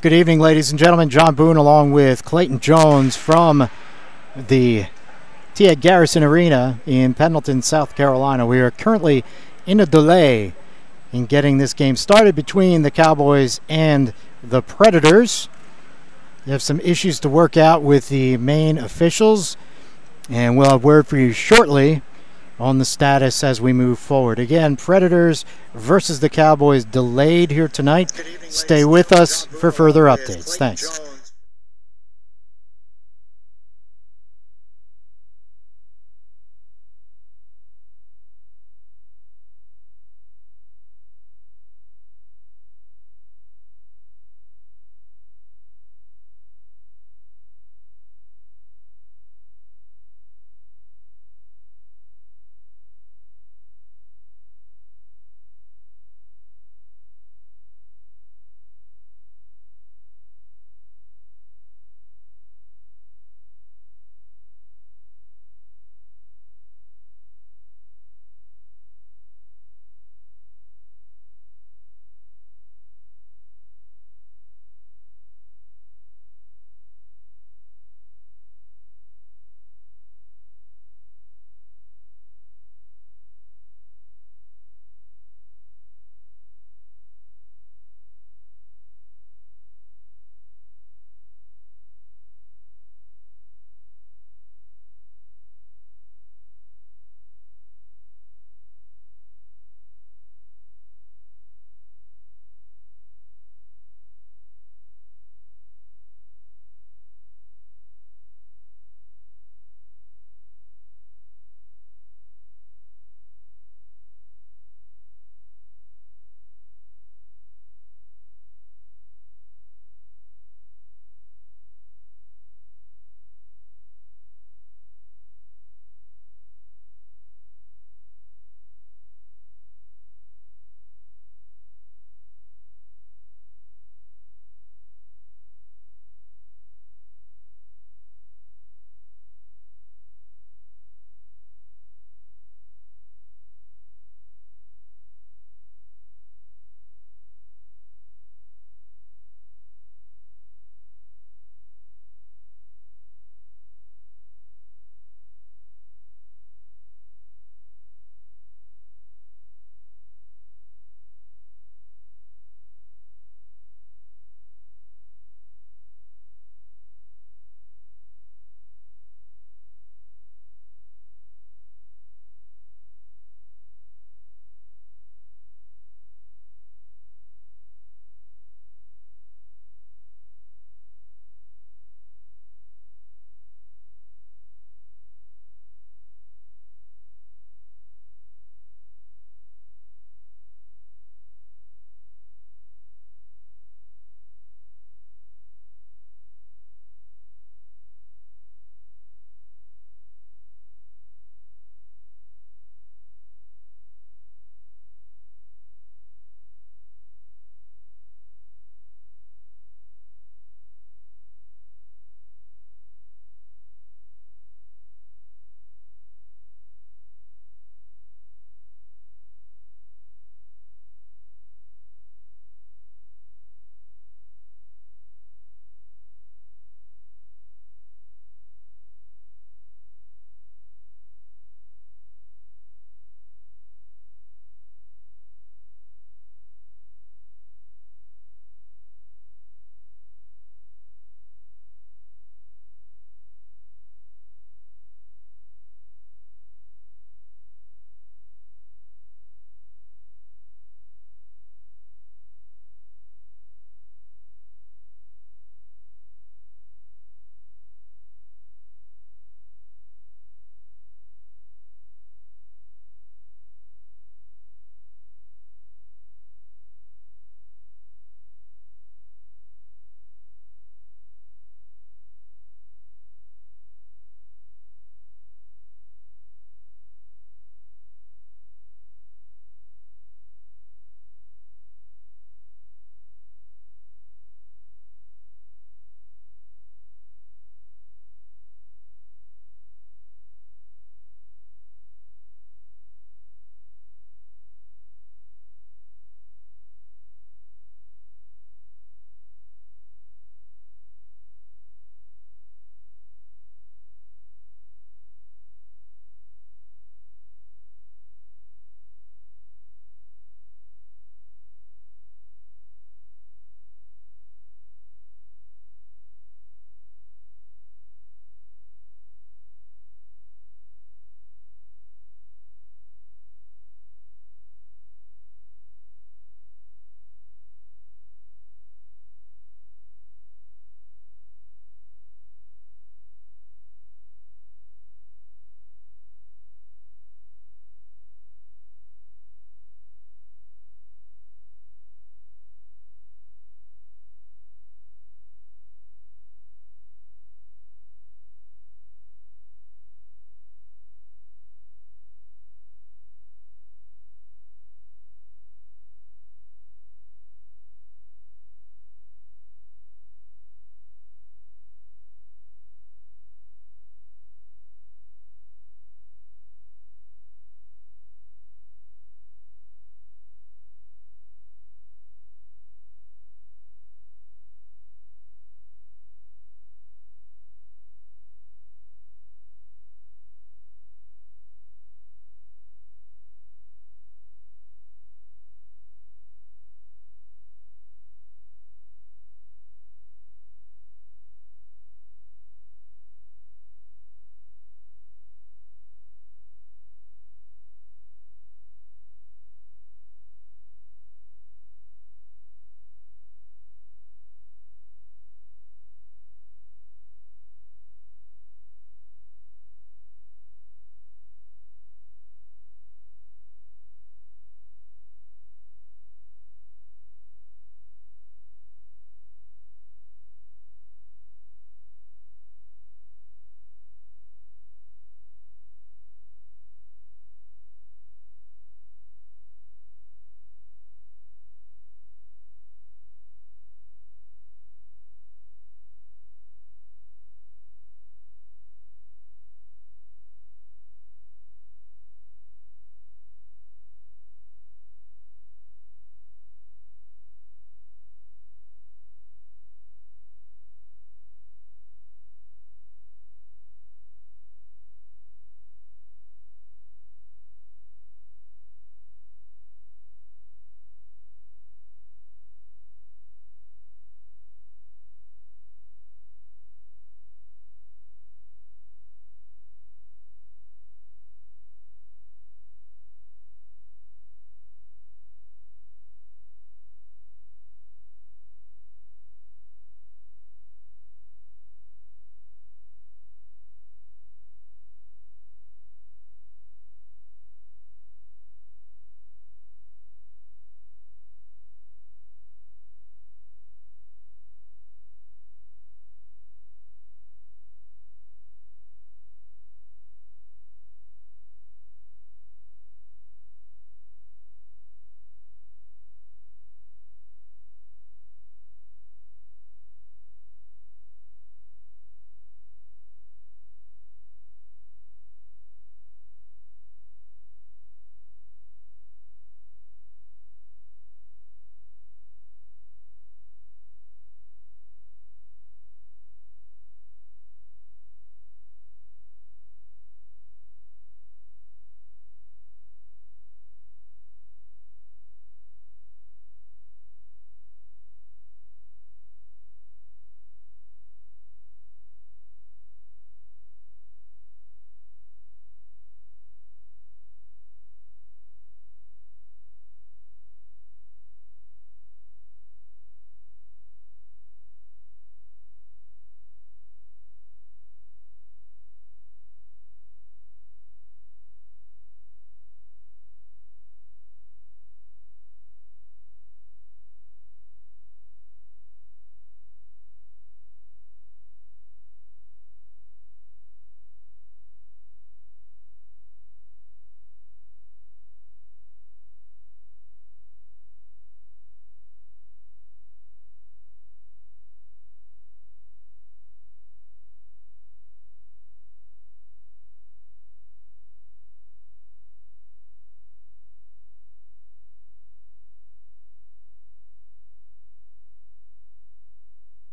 Good evening, ladies and gentlemen. John Boone along with Clayton Jones from the Garrison Arena in Pendleton, South Carolina. We are currently in a delay in getting this game started between the Cowboys and the Predators. We have some issues to work out with the main officials, and we'll have word for you shortly on the status as we move forward. Again, Predators versus the Cowboys delayed here tonight. Stay with us for further updates. Thanks.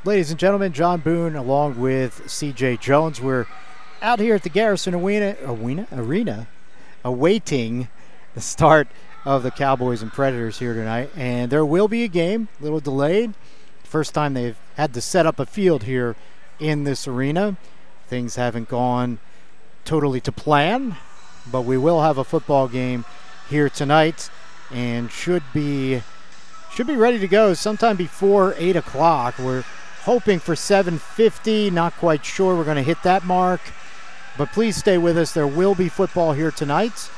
Ladies and gentlemen, John Boone along with CJ Jones. We're out here at the Garrison Arena awaiting the start of the Cowboys and Predators here tonight. And there will be a game, a little delayed. First time they've had to set up a field here in this arena. Things haven't gone totally to plan, but we will have a football game here tonight and should be ready to go sometime before 8 o'clock. We're hoping for 7:50, not quite sure we're going to hit that mark, but please stay with us. There will be football here tonight.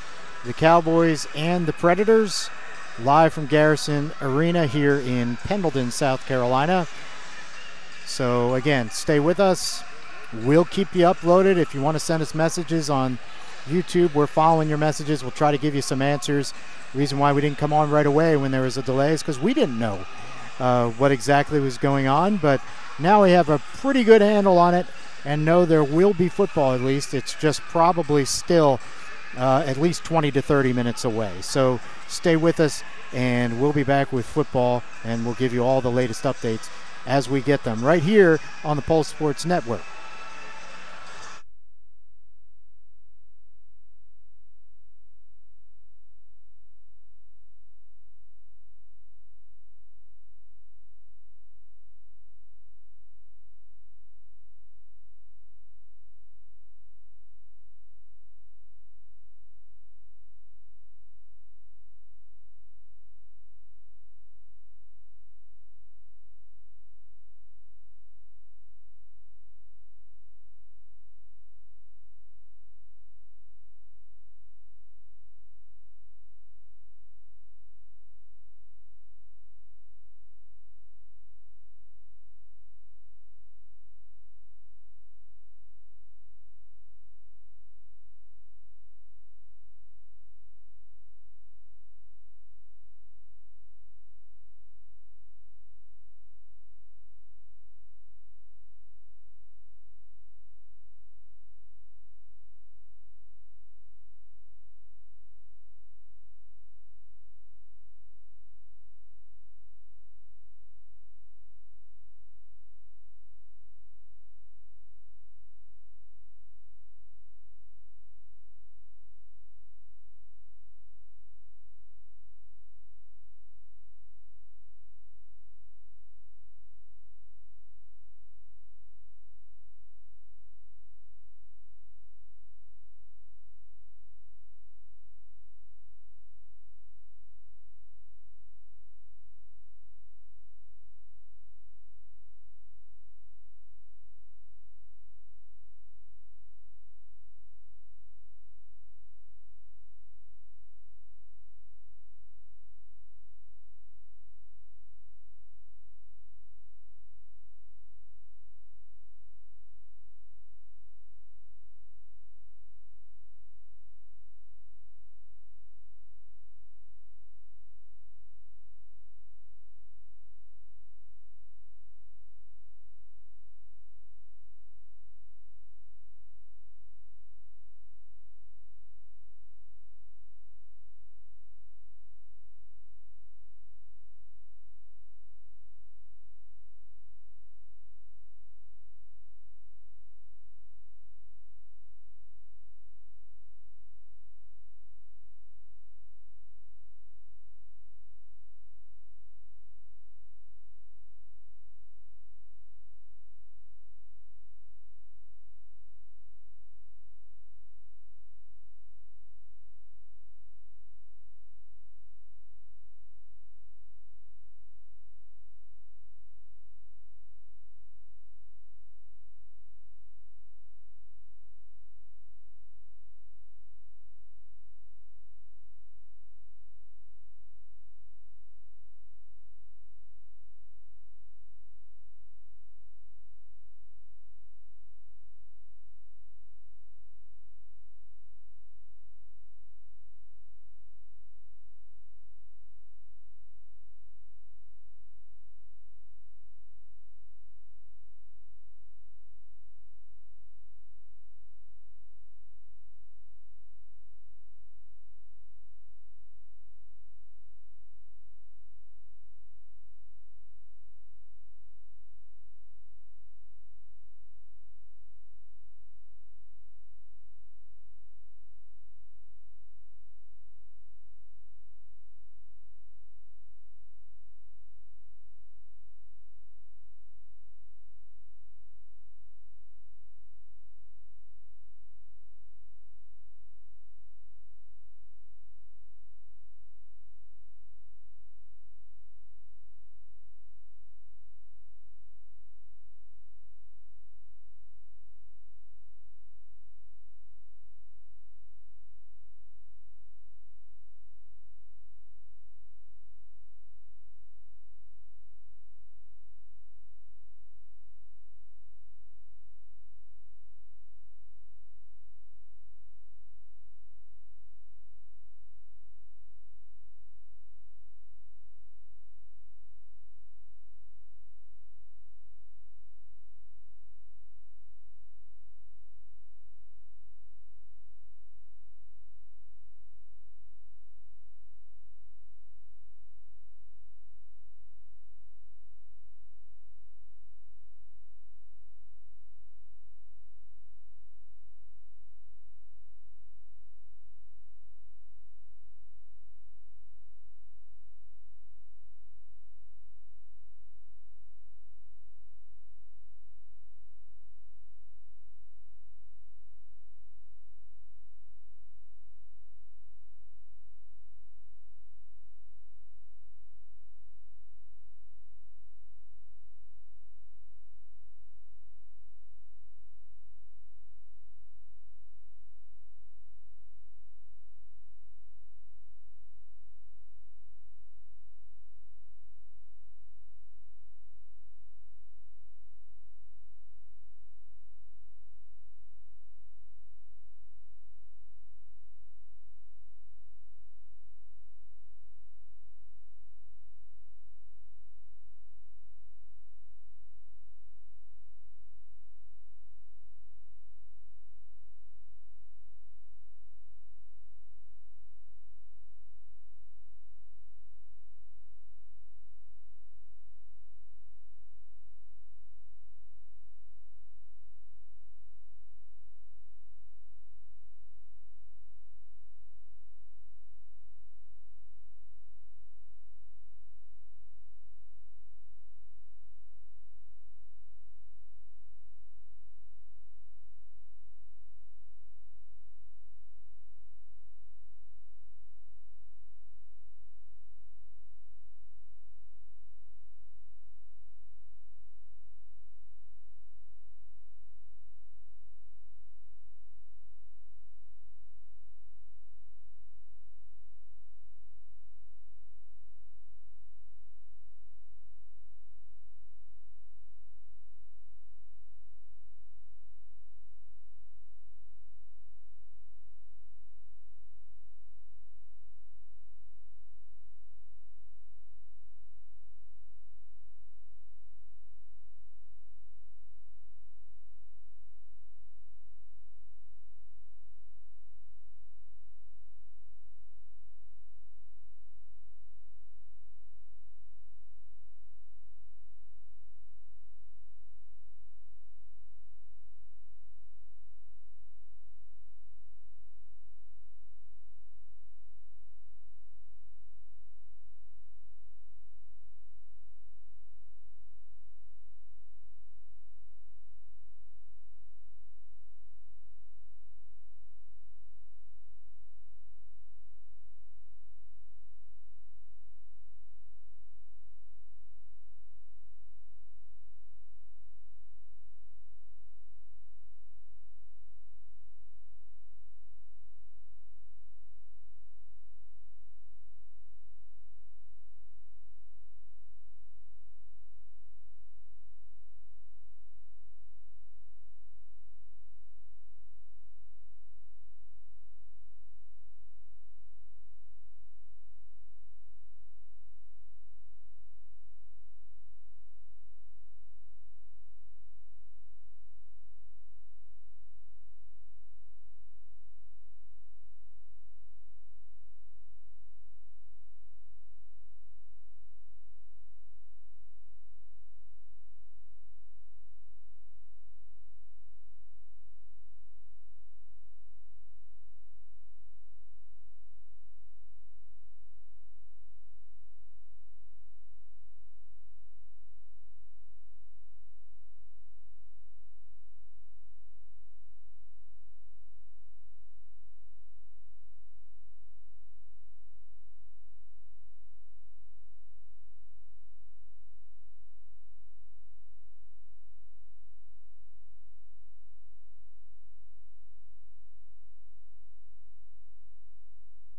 The Cowboys and the Predators live from Garrison Arena here in Pendleton, South Carolina. So again, stay with us. We'll keep you uploaded. If you want to send us messages on YouTube, we're following your messages. We'll try to give you some answers. The reason why we didn't come on right away when there was a delay is because we didn't know what exactly was going on, but now we have a pretty good handle on it and know there will be football at least. It's just probably still at least 20 to 30 minutes away. So stay with us and we'll be back with football and we'll give you all the latest updates as we get them right here on the Pulse Sports Network.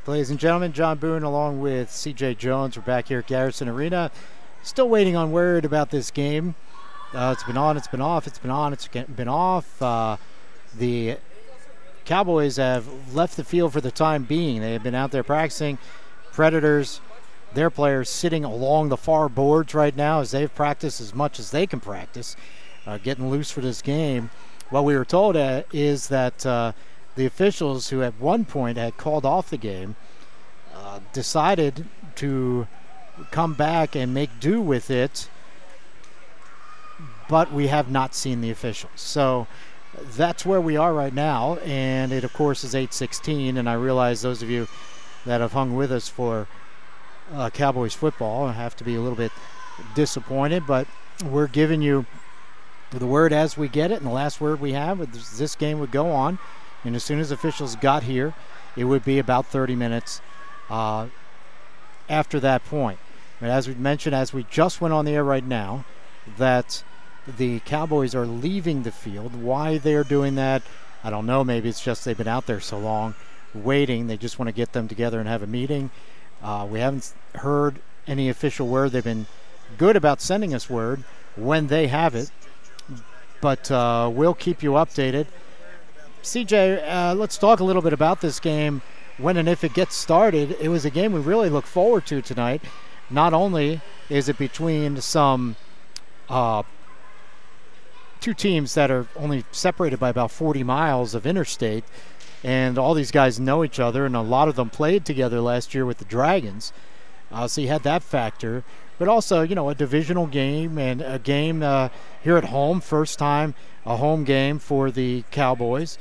Ladies and gentlemen, John Boone along with CJ Jones. We're back here at Garrison Arena. Still waiting on word about this game. It's been on, it's been off, it's been on, it's been off. The Cowboys have left the field for the time being. They have been out there practicing. Predators, their players sitting along the far boards right now as they've practiced as much as they can practice, getting loose for this game. What we were told is that the officials who at one point had called off the game decided to come back and make do with it, but we have not seen the officials. So that's where we are right now, and it of course is 8:16, and I realize those of you that have hung with us for Cowboys football have to be a little bit disappointed, but we're giving you the word as we get it, and the last word we have is this game would go on. And as soon as officials got here, it would be about 30 minutes after that point. But as we mentioned, as we just went on the air right now, that the Cowboys are leaving the field. Why they're doing that, I don't know. Maybe it's just they've been out there so long waiting. They just want to get them together and have a meeting. We haven't heard any official word. They've been good about sending us word when they have it. But we'll keep you updated. CJ, let's talk a little bit about this game. When and if it gets started, it was a game we really look forward to tonight. Not only is it between some two teams that are only separated by about 40 miles of interstate, and all these guys know each other, and a lot of them played together last year with the Dragons. So you had that factor. But also, you know, a divisional game and a game here at home, first time a home game for the Cowboys.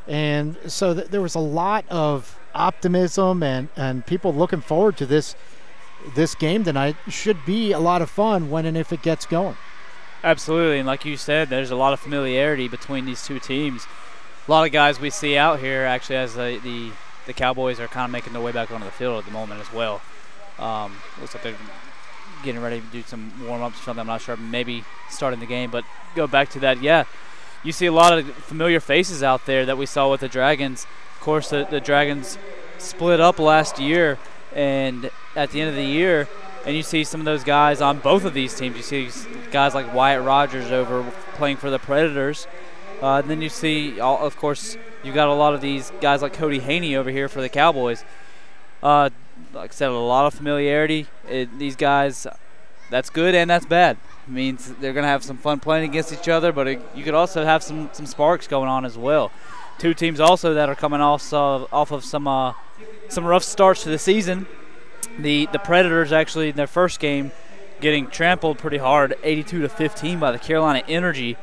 And so there was a lot of optimism and people looking forward to this game tonight. Should be a lot of fun when and if it gets going. Absolutely, and like you said, there's a lot of familiarity between these two teams. A lot of guys we see out here actually as the Cowboys are kind of making their way back onto the field at the moment as well. Looks like they're getting ready to do some warm-ups or something. I'm not sure, maybe starting the game. But go back to that, yeah, you see a lot of familiar faces out there that we saw with the Dragons. Of course, the Dragons split up last year, and at the end of the year, and you see some of those guys on both of these teams. You see guys like Wyatt Rogers over playing for the Predators. And then you see, of course, you've got a lot of these guys like Cody Haney over here for the Cowboys. Like I said, a lot of familiarity. These guys, that's good and that's bad. It means they're going to have some fun playing against each other, but you could also have some sparks going on as well. Two teams also that are coming off of some rough starts to the season. The Predators actually in their first game getting trampled pretty hard, 82-15 by the Carolina Energy.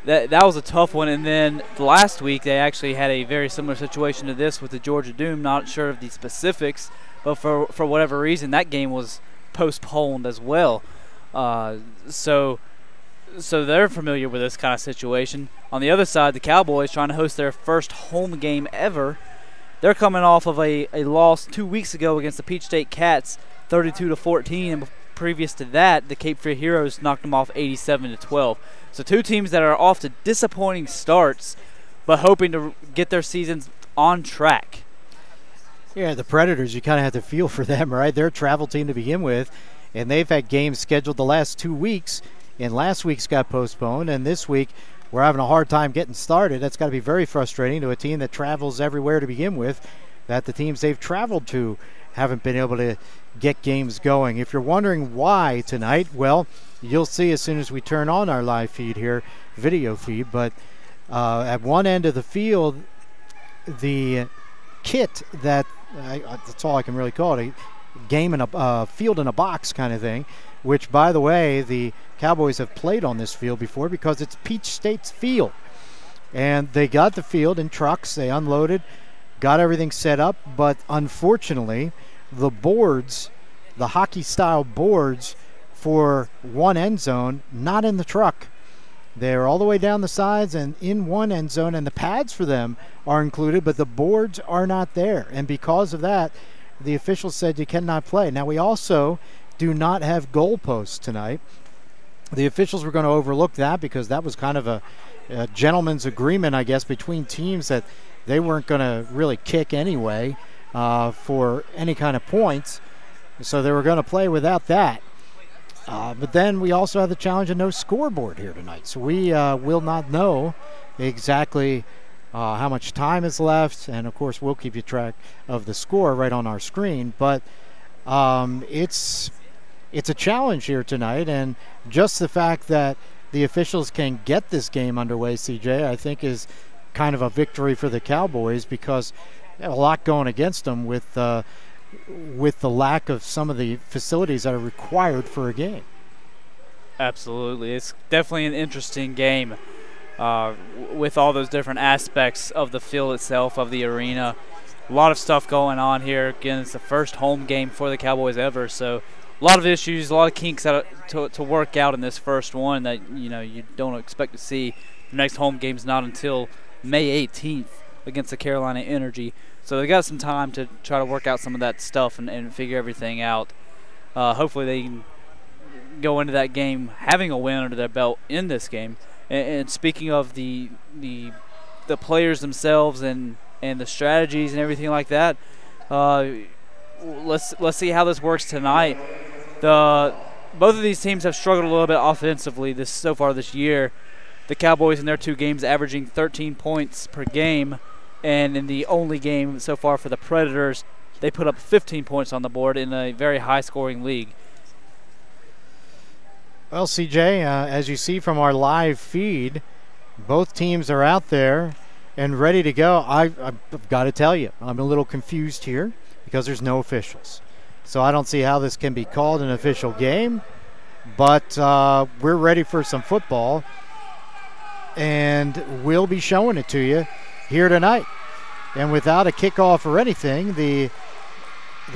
That was a tough one. And then last week they actually had a very similar situation to this with the Georgia Doom. Not sure of the specifics, but for whatever reason that game was postponed as well. So they're familiar with this kind of situation. On the other side, the Cowboys trying to host their first home game ever. They're coming off of a loss 2 weeks ago against the Peach State Cats, 32-14, and previous to that, the Cape Fear Heroes knocked them off 87-12. So two teams that are off to disappointing starts, but hoping to get their seasons on track. Yeah, the Predators, you kind of have to feel for them, right? They're a travel team to begin with, and they've had games scheduled the last 2 weeks, and last week's got postponed, and this week we're having a hard time getting started. That's got to be very frustrating to a team that travels everywhere to begin with, that the teams they've traveled to haven't been able to get games going. If you're wondering why tonight, well, you'll see as soon as we turn on our live feed here, video feed, but at one end of the field, the kit that's all I can really call it, a game in a field in a box kind of thing, which, by the way, the Cowboys have played on this field before because it's Peach State's field. And they got the field in trucks. They unloaded, got everything set up, but unfortunately, the boards, the hockey-style boards for one end zone, not in the truck. They're all the way down the sides and in one end zone, and the pads for them are included, but the boards are not there. And because of that, the officials said you cannot play. Now, we also do not have goalposts tonight. The officials were going to overlook that because that was kind of a gentleman's agreement, I guess, between teams that they weren't going to really kick anyway. for any kind of points. So they were going to play without that. But then we also have the challenge of no scoreboard here tonight. So we will not know exactly how much time is left. And, of course, we'll keep you track of the score right on our screen. But it's a challenge here tonight. And just the fact that the officials can get this game underway, CJ, I think is kind of a victory for the Cowboys, because they have a lot going against them with the lack of some of the facilities that are required for a game. Absolutely. It's definitely an interesting game with all those different aspects of the field itself, of the arena. A lot of stuff going on here. Again, it's the first home game for the Cowboys ever, so a lot of issues, a lot of kinks to work out in this first one that you don't expect to see. The next home game's not until May 18th against the Carolina Energy. So they got some time to try to work out some of that stuff and figure everything out. Hopefully they can go into that game having a win under their belt in this game. And speaking of the players themselves and the strategies and everything like that, let's see how this works tonight. Both of these teams have struggled a little bit offensively so far this year. The Cowboys in their 2 games averaging 13 points per game. And in the only game so far for the Predators, they put up 15 points on the board in a very high-scoring league. Well, CJ, as you see from our live feed, both teams are out there and ready to go. I've got to tell you, I'm a little confused here because there's no officials. So I don't see how this can be called an official game, but we're ready for some football, and we'll be showing it to you here tonight. And without a kickoff or anything, the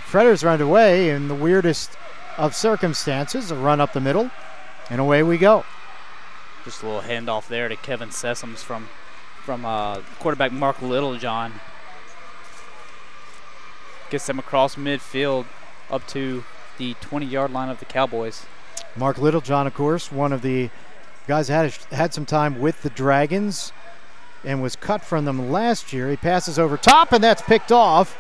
Predators are underway in the weirdest of circumstances, a run up the middle, and away we go. Just a little handoff there to Kevin Sessoms from quarterback Mark Littlejohn. Gets them across midfield up to the 20-yard line of the Cowboys. Mark Littlejohn, of course, one of the guys had some time with the Dragons and was cut from them last year. He passes over top, and that's picked off.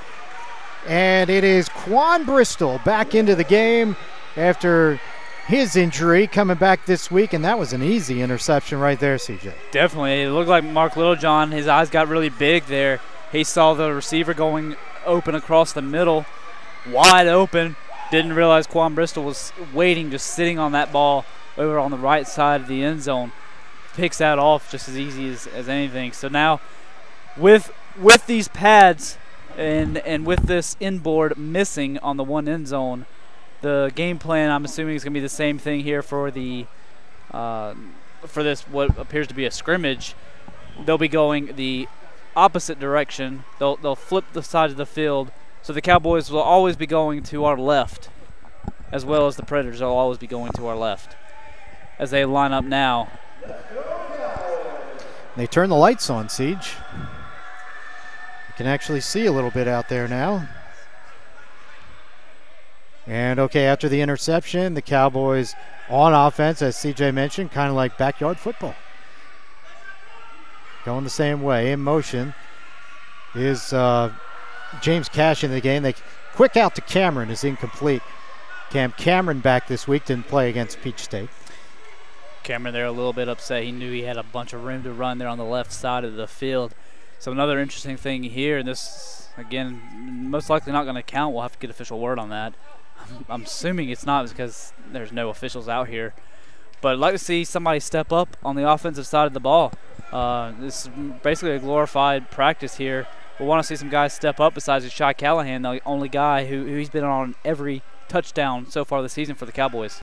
And it is Quan Bristol back into the game after his injury, coming back this week, and that was an easy interception right there, CJ. Definitely. It looked like Mark Littlejohn, his eyes got really big there. He saw the receiver going open across the middle, wide open. Didn't realize Quan Bristol was waiting, just sitting on that ball over on the right side of the end zone. Picks that off just as easy as anything. So now with these pads and with this inboard missing on the one end zone, the game plan, I'm assuming, is going to be the same thing here for the for this what appears to be a scrimmage. They'll be going the opposite direction. They'll flip the side of the field, so the Cowboys will always be going to our left, as well as the Predators will always be going to our left as they line up now. They turn the lights on, Siege. You can actually see a little bit out there now. And okay, after the interception, the Cowboys on offense, as CJ mentioned, kind of like backyard football. Going the same way. In motion is James Cash in the game. They quick out to Cameron is incomplete. Cameron back this week, didn't play against Peach State. Cameron there a little bit upset. He knew he had a bunch of room to run there on the left side of the field. So another interesting thing here, and this, again, most likely not going to count. We'll have to get official word on that. I'm assuming it's not because there's no officials out here. But I'd like to see somebody step up on the offensive side of the ball. This is basically a glorified practice here. We want to see some guys step up besides Shai Callahan, the only guy who he's been on every touchdown so far this season for the Cowboys.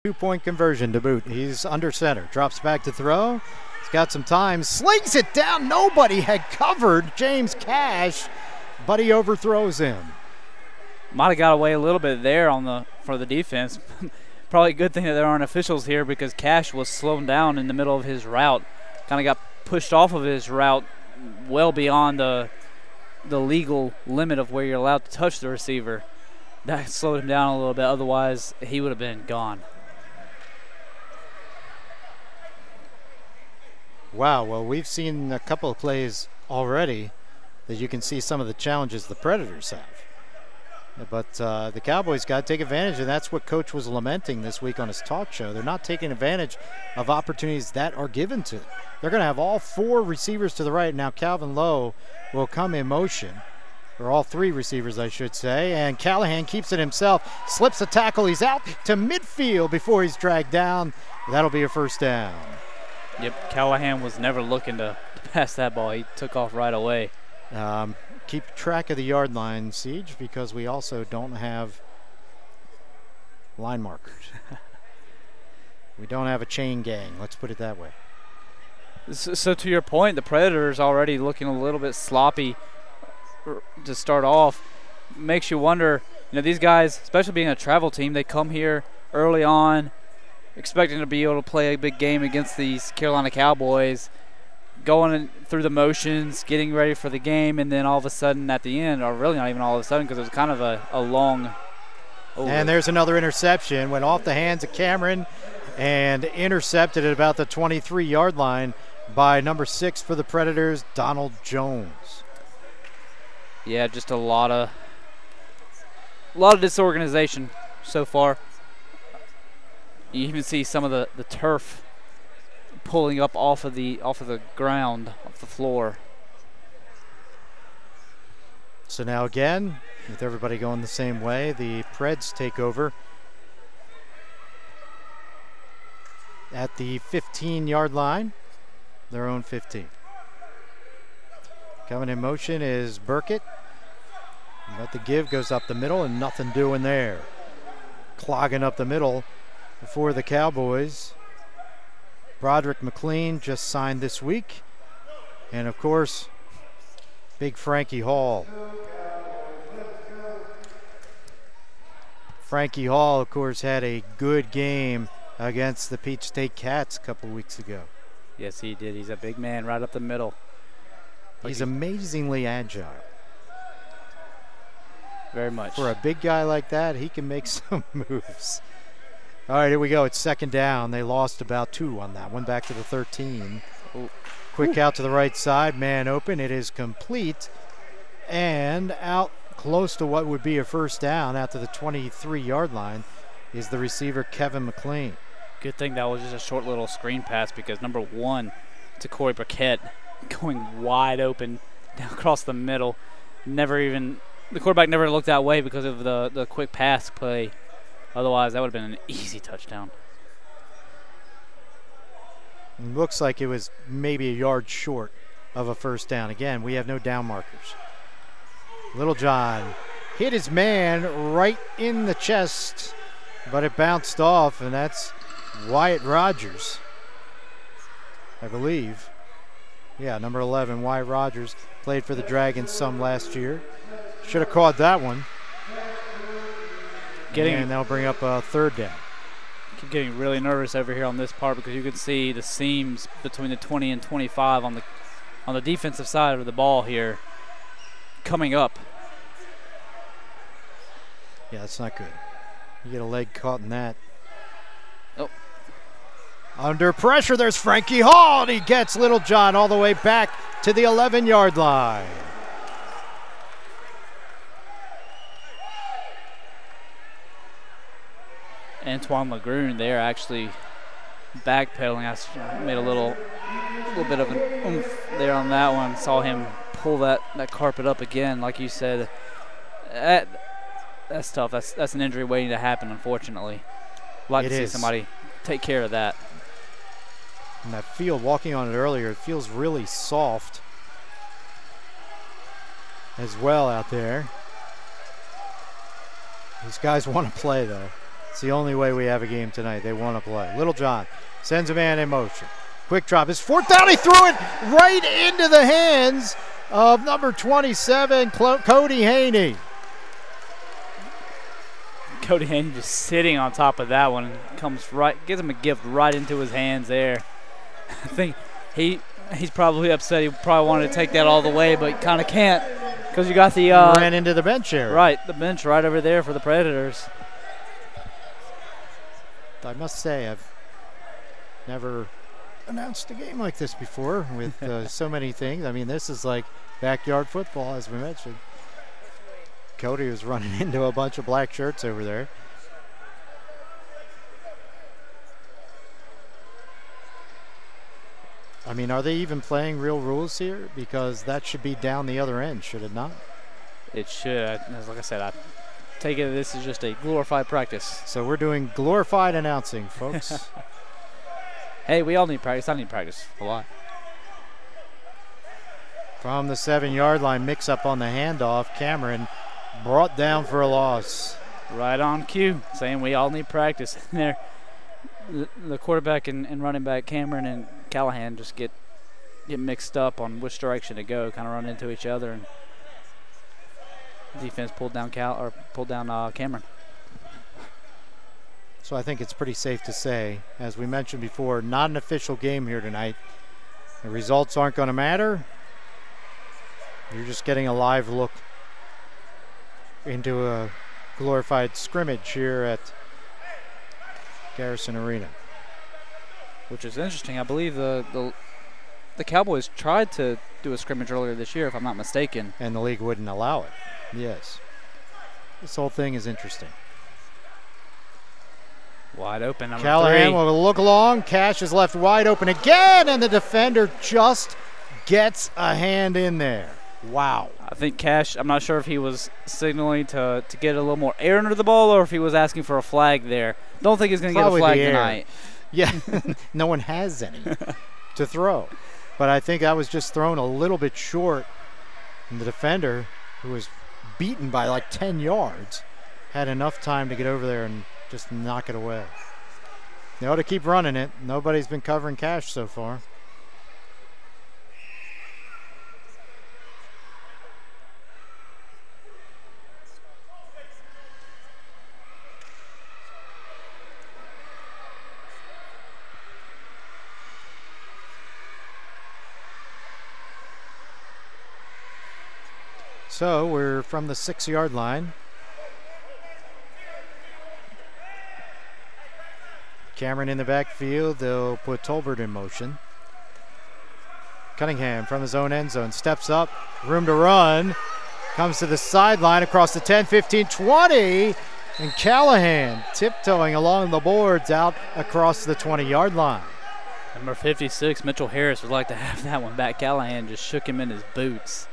Two-point conversion to boot. He's under center. Drops back to throw. He's got some time. Slings it down. Nobody had covered James Cash, but he overthrows him. Might have got away a little bit there for the defense. Probably a good thing that there aren't officials here because Cash was slowed down in the middle of his route. Kind of got pushed off of his route well beyond the legal limit of where you're allowed to touch the receiver. That slowed him down a little bit. Otherwise, he would have been gone. Wow, well, we've seen a couple of plays already that you can see some of the challenges the Predators have. But the Cowboys got to take advantage, and that's what Coach was lamenting this week on his talk show. They're not taking advantage of opportunities that are given to them. They're going to have all 4 receivers to the right. Now Calvin Lowe will come in motion, or all 3 receivers, I should say, and Callahan keeps it himself, slips a tackle. He's out to midfield before he's dragged down. That'll be a first down. Yep, Callahan was never looking to pass that ball. He took off right away. Keep track of the yard line, Siege, because we also don't have line markers. We don't have a chain gang, let's put it that way. So to your point, the Predators already looking a little bit sloppy to start off. Makes you wonder, these guys, especially being a travel team, they come here early on expecting to be able to play a big game against these Carolina Cowboys, going through the motions, getting ready for the game, and then all of a sudden at the end, or really not even all of a sudden because it was kind of a long over. And there's another interception. Went off the hands of Cameron and intercepted at about the 23-yard line by number 6 for the Predators, Donald Jones. Yeah, just a lot of disorganization so far. You even see some of the turf pulling up off of the ground, off the floor. So now again, with everybody going the same way, the Preds take over at the 15-yard line, their own 15. Coming in motion is Burkett. But the give goes up the middle and nothing doing there. Clogging up the middle for the Cowboys. Broderick McLean just signed this week. And of course, big Frankie Hall. Frankie Hall, of course, had a good game against the Peach State Cats a couple weeks ago. Yes, he did. He's a big man right up the middle. He's amazingly agile. Very much. For a big guy like that, he can make some moves. All right, here we go. It's second down. They lost about 2 on that one, back to the 13. Ooh. Quick out to the right side, man open. It is complete and out close to what would be a first down out to the 23-yard line is the receiver, Kevin McLean. Good thing that was just a short little screen pass because number 1 to Corey Burkett going wide open down across the middle. The quarterback never looked that way because of the quick pass play. Otherwise, that would have been an easy touchdown. Looks like it was maybe a yard short of a first down. Again, we have no down markers. Little John hit his man right in the chest, but it bounced off, and that's Wyatt Rogers, I believe. Yeah, number 11, Wyatt Rogers, played for the Dragons some last year. Should have caught that one. And that'll bring up a third down. Keep getting really nervous over here on this part because you can see the seams between the 20 and 25 on the defensive side of the ball here coming up. Yeah, that's not good. You get a leg caught in that. Oh. Under pressure, there's Frankie Hall, and he gets Little John all the way back to the 11-yard line. Antoine Lagrune there actually backpedaling. I made a little bit of an oomph there on that one. Saw him pull that carpet up again, like you said. That's tough. That's an injury waiting to happen, unfortunately. Like to see somebody take care of that. And that field, walking on it earlier, it feels really soft as well out there. These guys want to play, though. It's the only way we have a game tonight. They want to play. Little John sends a man in motion. Quick drop. His 4th down. He threw it right into the hands of number 27, Cody Haney. Cody Haney just sitting on top of that one. Gives him a gift right into his hands there. I think he's probably upset. He probably wanted to take that all the way, but kind of can't because you got the ran into the bench area. Right, the bench right over there for the Predators. I must say, I've never announced a game like this before with so many things. I mean, this is like backyard football, as we mentioned. Cody was running into a bunch of black shirts over there. I mean, are they even playing real rules here? Because that should be down the other end, should it not? It should. Like I said, I take it this is just a glorified practice. So we're doing glorified announcing, folks. Hey, we all need practice. I need practice a lot. From the 7-yard line, mix up on the handoff. Cameron brought down for a loss. Right on cue, saying we all need practice. There, the quarterback and running back Cameron and Callahan just get mixed up on which direction to go, kind of run into each other, and defense pulled down Cameron. So I think it's pretty safe to say, as we mentioned before, not an official game here tonight. The results aren't going to matter. You're just getting a live look into a glorified scrimmage here at Garrison Arena. Which is interesting. I believe the Cowboys tried to do a scrimmage earlier this year, if I'm not mistaken. And the league wouldn't allow it. Yes. This whole thing is interesting. Wide open, number Callahan 3. will look long. Cash is left wide open again, and the defender just gets a hand in there. Wow. I think Cash, I'm not sure if he was signaling to get a little more air under the ball or if he was asking for a flag there. Don't think he's going to get a flag tonight. Yeah, no one has any to throw. But I think I was just thrown a little bit short. And the defender, who was beaten by like 10 yards, had enough time to get over there and just knock it away. They ought to keep running it. Nobody's been covering Cash so far. So we're from the 6-yard line. Cameron in the backfield. They'll put Tolbert in motion. Cunningham from his own end zone steps up. Room to run. Comes to the sideline across the 10, 15, 20. And Callahan tiptoeing along the boards out across the 20-yard line. Number 56, Mitchell Harris, would like to have that one back. Callahan just shook him in his boots.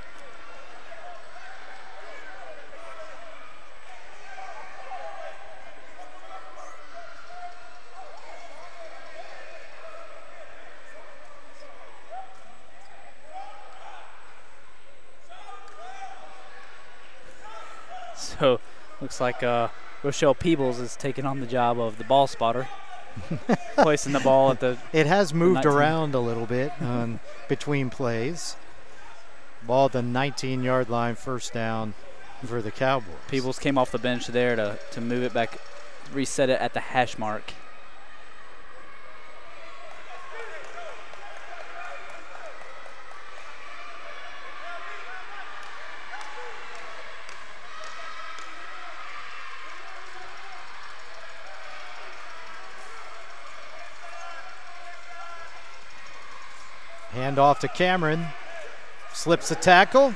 So, looks like Rochelle Peebles is taking on the job of the ball spotter, placing the ball at the. It has moved around a little bit between plays. Ball at the 19-yard line, first down for the Cowboys. Peebles came off the bench there to move it back, reset it at the hash mark. Hand off to Cameron. Slips the tackle.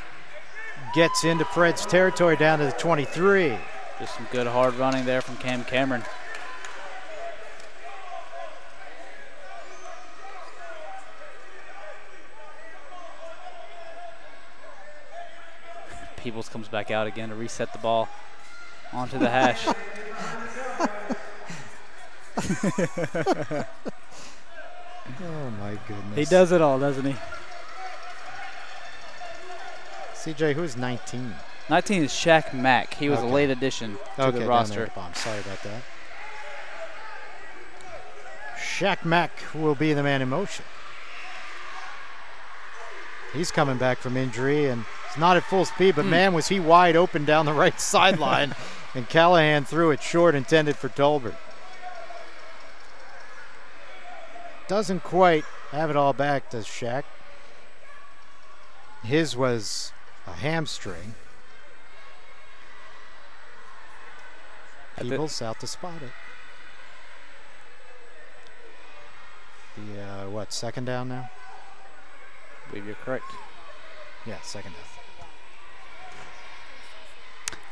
Gets into Fred's territory down to the 23. Just some good hard running there from Cameron. Peebles comes back out again to reset the ball onto the hash. Oh, my goodness. He does it all, doesn't he? CJ, who's 19? 19 is Shaq Mack. He was a late addition to the roster. Sorry about that. Shaq Mack will be the man in motion. He's coming back from injury and he's not at full speed, but man, was he wide open down the right sideline. And Callahan threw it short, intended for Tolbert. Doesn't quite have it all back, does Shaq. His was a hamstring. Peebles out to spot it. The, what, second down now? I believe you're correct. Yeah, second down.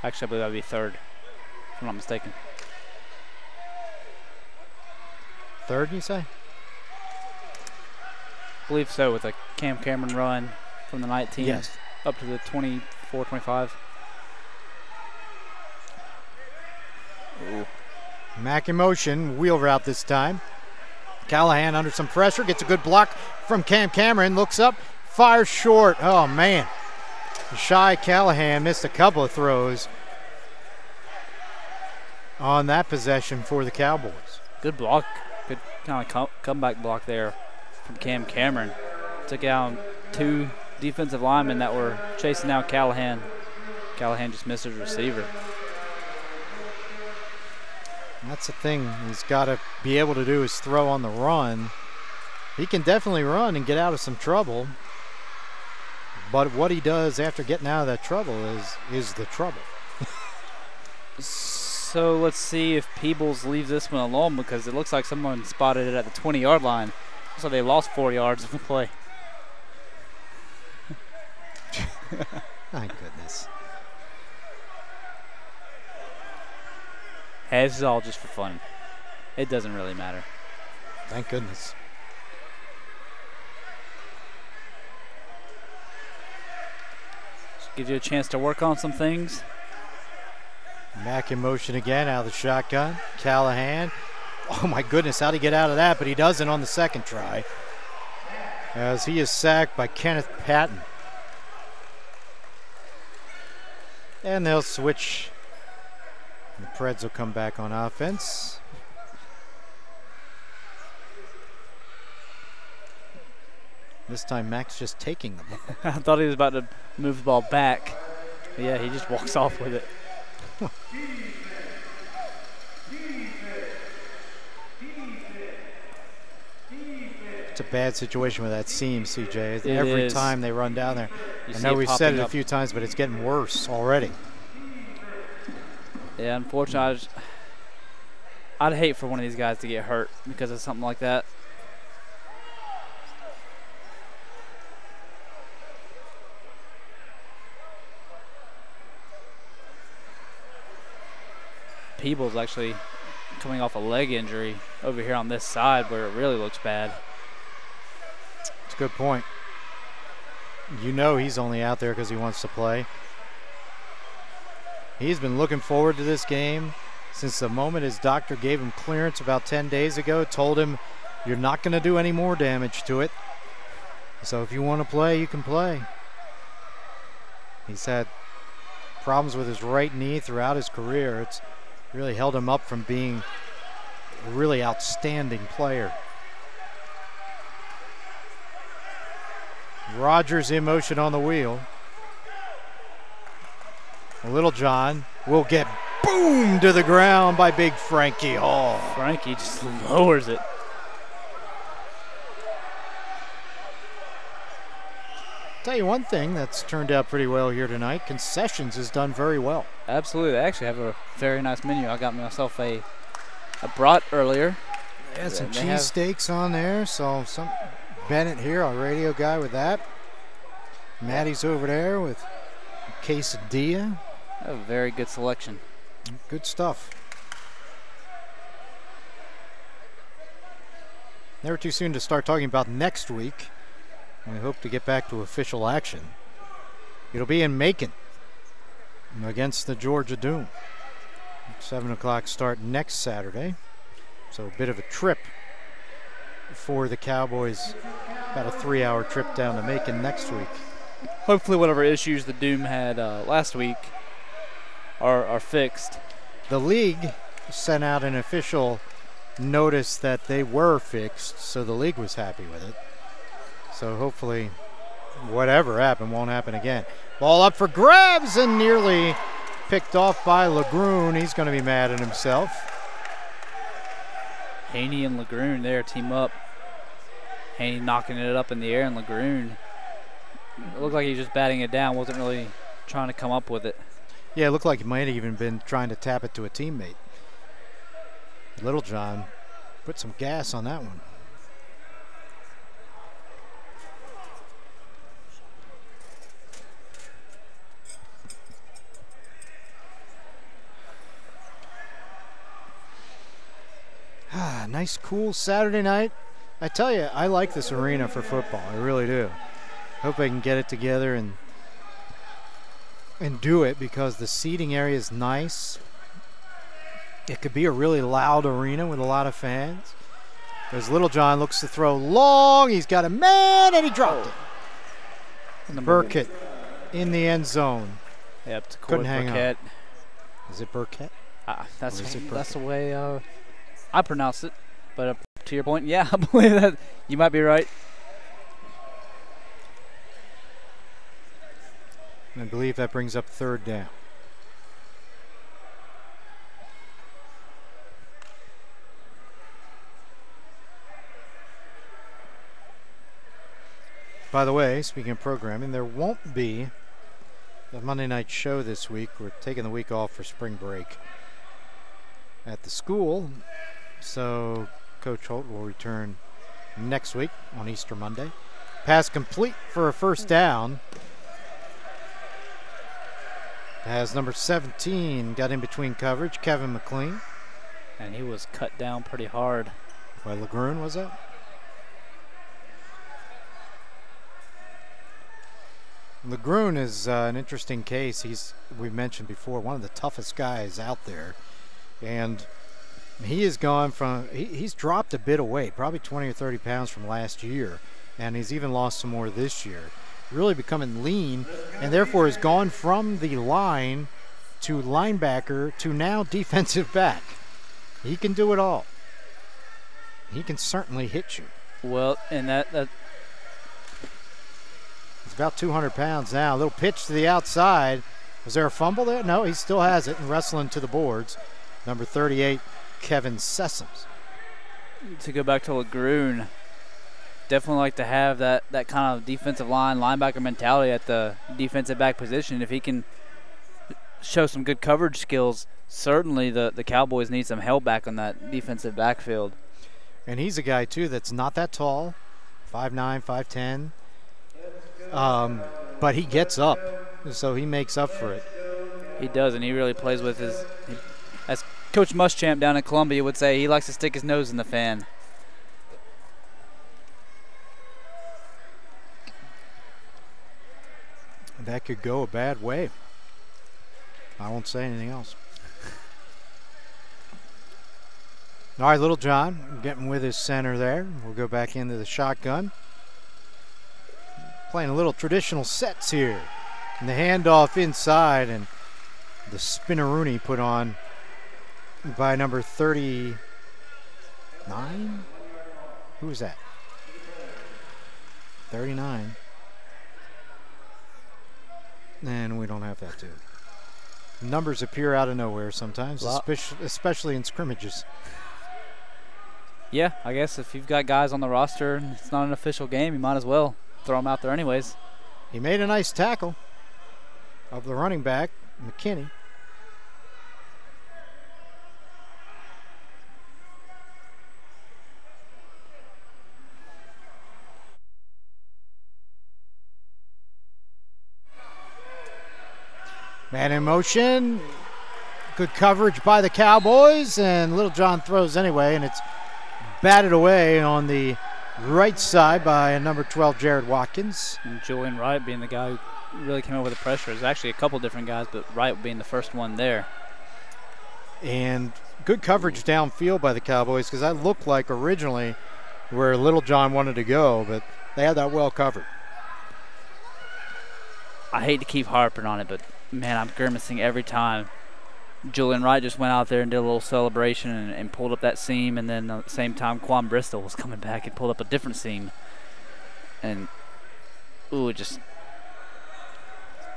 Actually, I believe that would be third, if I'm not mistaken. Third, you say? I believe so, with a Cam Cameron run from the 19 yes. up to the 24, 25. Ooh. Mack in motion, wheel route this time. Callahan under some pressure, gets a good block from Cam Cameron, looks up, fires short. Oh, man. Shy Callahan missed a couple of throws on that possession for the Cowboys. Good block. Good kind of comeback block there from Cam Cameron. Took out 2 defensive linemen that were chasing out Callahan. Callahan just missed his receiver. That's the thing he's got to be able to do is throw on the run. He can definitely run and get out of some trouble. But what he does after getting out of that trouble is the trouble. So let's see if Peebles leaves this one alone, because it looks like someone spotted it at the 20-yard line. So they lost 4 yards of the play. My goodness. Hey, this is all just for fun. It doesn't really matter. Thank goodness. Just gives you a chance to work on some things. Mack in motion again out of the shotgun. Callahan. Oh my goodness, how'd he get out of that? But he doesn't on the second try, as he is sacked by Kenneth Patton. And they'll switch. The Preds will come back on offense. This time Mack's just taking the ball. I thought he was about to move the ball back. But yeah, he just walks off with it. It's a bad situation with that seam, CJ. Every is. time they run down there. You I see know we've said it up. a few times, but it's getting worse already. Yeah, unfortunately, I'd hate for one of these guys to get hurt because of something like that. Peebles actually coming off a leg injury over here on this side where it really looks bad. It's a good point. You know he's only out there because he wants to play. He's been looking forward to this game since the moment his doctor gave him clearance about 10 days ago, told him you're not going to do any more damage to it. So if you want to play, you can play. He's had problems with his right knee throughout his career. It's really held him up from being a really outstanding player. Rogers in motion on the wheel. Little John will get boomed to the ground by big Frankie Hall. Frankie just lowers it. Tell you one thing that's turned out pretty well here tonight. Concessions has done very well. Absolutely. They actually have a very nice menu. I got myself a brat earlier. They had some cheesesteaks on there. So some Bennett here, our radio guy, with that. Maddie's over there with a quesadilla. A very good selection. Good stuff. Never too soon to start talking about next week. We hope to get back to official action. It'll be in Macon against the Georgia Doom. 7 o'clock start next Saturday. So a bit of a trip for the Cowboys. About a 3-hour trip down to Macon next week. Hopefully whatever issues the Doom had last week are fixed. The league sent out an official notice that they were fixed, so the league was happy with it. So hopefully whatever happened won't happen again. Ball up for grabs and nearly picked off by Lagroon. He's going to be mad at himself. Haney and Lagroon there team up. Haney knocking it up in the air, and Lagroon, it looked like he was just batting it down, wasn't really trying to come up with it. Yeah, it looked like he might have even been trying to tap it to a teammate. Little John put some gas on that one. Nice, cool Saturday night. I tell you, I like this arena for football. I really do. Hope I can get it together and do it, because the seating area is nice. It could be a really loud arena with a lot of fans. As Little John looks to throw long, he's got a man, and he dropped it. Burkett in the end zone. Yep, to couldn't hang Burkett. on. Is it Burkett? That's the way I pronounce it. But to your point, yeah, I believe that you might be right. And I believe that brings up third down. By the way, speaking of programming, there won't be the Monday night show this week. We're taking the week off for spring break at the school. So Coach Holt will return next week on Easter Monday. Pass complete for a first down. As number 17 got in between coverage, Kevin McLean. And he was cut down pretty hard. By LeGrune, was that? LeGrune is an interesting case. We've mentioned before, one of the toughest guys out there. And he has gone from, he's dropped a bit of weight, probably 20 or 30 pounds from last year. And he's even lost some more this year. Really becoming lean, and therefore has gone from the line to linebacker to now defensive back. He can do it all. He can certainly hit you. Well, and that he's about 200 pounds now. A little pitch to the outside. Was there a fumble there? No, he still has it, and wrestling to the boards. Number 38, Kevin Sessoms. To go back to LeGrune, definitely like to have that kind of defensive line, linebacker mentality at the defensive back position. If he can show some good coverage skills, certainly the Cowboys need some help back on that defensive backfield. And he's a guy, too, that's not that tall, 5'9", 5'10". But he gets up, so he makes up for it. He does, and he really plays with his, as Coach Muschamp down in Columbia would say, he likes to stick his nose in the fan. That could go a bad way. I won't say anything else. All right, Little John getting with his center there. We'll go back into the shotgun. Playing a little traditional sets here. And the handoff inside, and the spinneroonie put on by number 39. Who was that? 39. And we don't have that, too. Numbers appear out of nowhere sometimes, especially in scrimmages. Yeah, I guess if you've got guys on the roster and it's not an official game, you might as well throw them out there anyways. He made a nice tackle of the running back, McKinney. Man in motion. Good coverage by the Cowboys, and Little John throws anyway, and it's batted away on the right side by number 12, Jared Watkins. And Julian Wright being the guy who really came over the pressure. There's actually a couple different guys, but Wright being the first one there. And good coverage downfield by the Cowboys, because that looked like originally where Little John wanted to go, but they had that well covered. I hate to keep harping on it, but man, I'm grimacing every time. Julian Wright just went out there and did a little celebration and pulled up that seam, and then at the same time Quan Bristol was coming back and pulled up a different seam. And, ooh, it just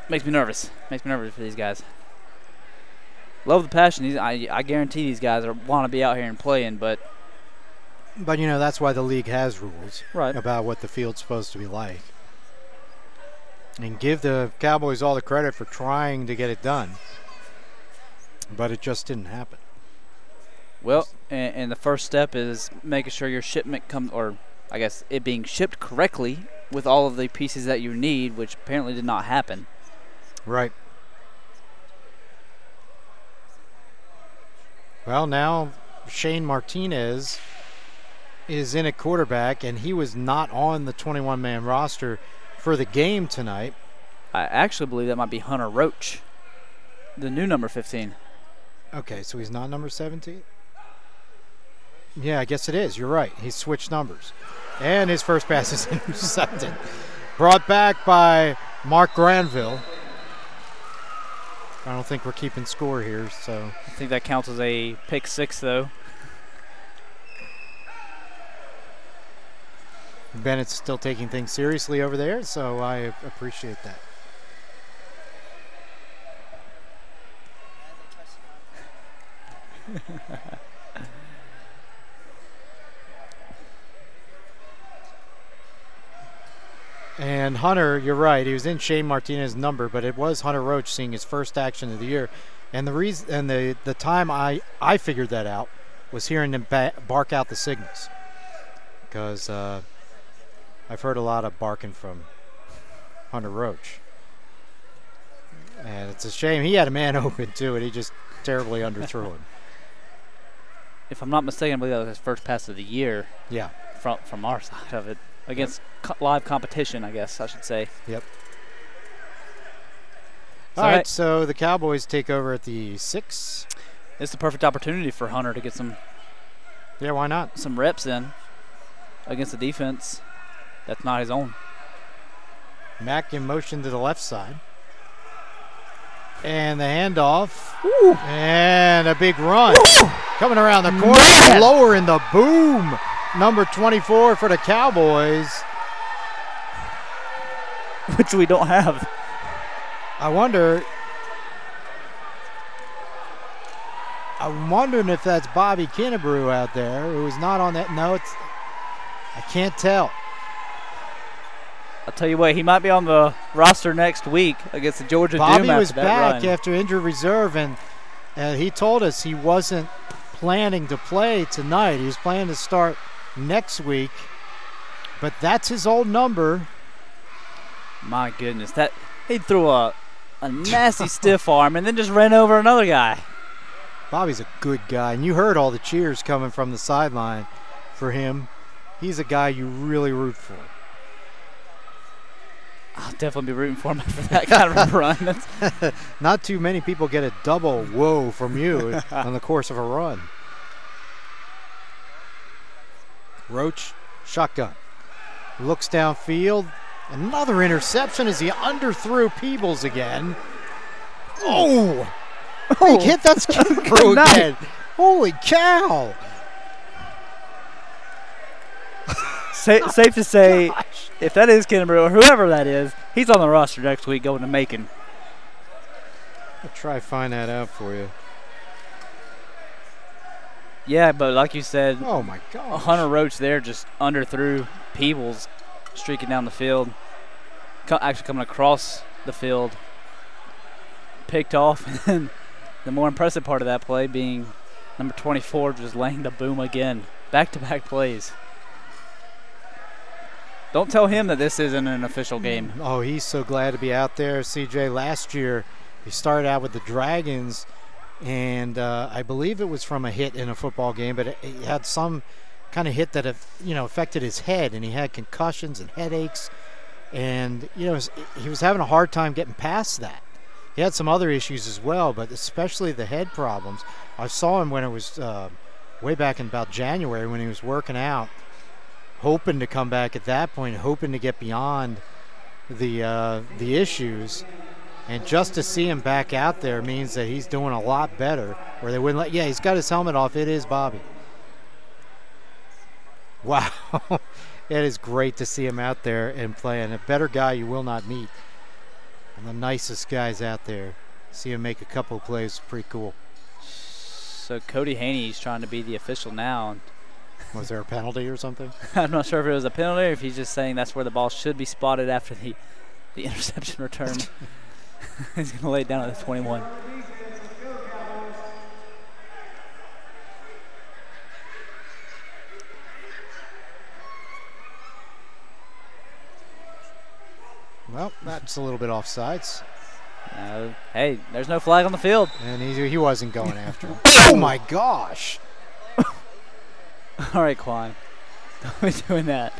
makes me nervous. Makes me nervous for these guys. Love the passion. I guarantee these guys want to be out here and playing, but you know, that's why the league has rules right about what the field's supposed to be like. And give the Cowboys all the credit for trying to get it done. But it just didn't happen. Well, and the first step is making sure your shipment comes, or I guess it being shipped correctly with all of the pieces that you need, which apparently did not happen. Right. Well, now Shane Martinez is in at quarterback, and he was not on the 21-man roster for the game tonight. I actually believe that might be Hunter Roach, the new number 15. Okay, so he's not number 17? Yeah, I guess it is. You're right. He switched numbers. And his first pass is intercepted. Brought back by Mark Granville. I don't think we're keeping score here, so. I think that counts as a pick 6, though. Bennett's still taking things seriously over there, so I appreciate that. And Hunter, you're right, he was in Shane Martinez's number, but it was Hunter Roach seeing his first action of the year. And the reason, and the time I figured that out was hearing him bark out the signals, because I've heard a lot of barking from Hunter Roach. And it's a shame. He had a man open, too, and he just terribly underthrew him. If I'm not mistaken, I believe that was his first pass of the year. Yeah. From our side of it. Against live competition, I guess I should say. Yep. All right, so the Cowboys take over at the 6. It's the perfect opportunity for Hunter to get some. Yeah, why not? Some reps in against the defense that's not his own. Mack in motion to the left side. And the handoff. Ooh. And a big run. Ooh. Coming around the corner, lowering the boom. Number 24 for the Cowboys. Which we don't have. I'm wondering if that's Bobby Kennebrew out there, who is not on that. No, I can't tell. I'll tell you what, he might be on the roster next week against the Georgia Doom. Bobby was back after injured reserve, and he told us he wasn't planning to play tonight. He was planning to start next week, but that's his old number. My goodness, that he threw a nasty stiff arm and then just ran over another guy. Bobby's a good guy, and you heard all the cheers coming from the sideline for him. He's a guy you really root for. I'll definitely be rooting for him for that kind of a run. Not too many people get a double whoa from you on the course of a run. Roach, shotgun. Looks downfield. Another interception as he underthrew Peebles again. Oh! Big hit, that's Kennebrew again. Holy cow! Safe to say, if that is Kennebrew or whoever that is, he's on the roster next week going to Macon. I'll try to find that out for you. Yeah, but like you said, oh my God, Hunter Roach there just underthrew Peebles, streaking down the field, actually coming across the field, picked off, and then the more impressive part of that play being number 24 just laying the boom again. Back-to-back plays. Don't tell him that this isn't an official game. Oh, he's so glad to be out there. CJ, last year he started out with the Dragons, and I believe it was from a hit in a football game, but he had some kind of hit that affected his head, and he had concussions and headaches, and he was having a hard time getting past that. He had some other issues as well, but especially the head problems. I saw him when it was way back in about January when he was working out, hoping to come back at that point, hoping to get beyond the issues. And just to see him back out there means that he's doing a lot better. Where they wouldn't let, yeah, he's got his helmet off. It is Bobby. Wow. It is great to see him out there and playing. A better guy you will not meet. And the nicest guys out there. See him make a couple of plays, pretty cool. So Cody Haney's trying to be the official now. Was there a penalty or something? I'm not sure if it was a penalty or if he's just saying that's where the ball should be spotted after the interception return. He's going to lay it down at the 21. Well, that's a little bit offsides. Hey, there's no flag on the field. And he wasn't going after him. Oh, my gosh. All right, Quan. Don't be doing that.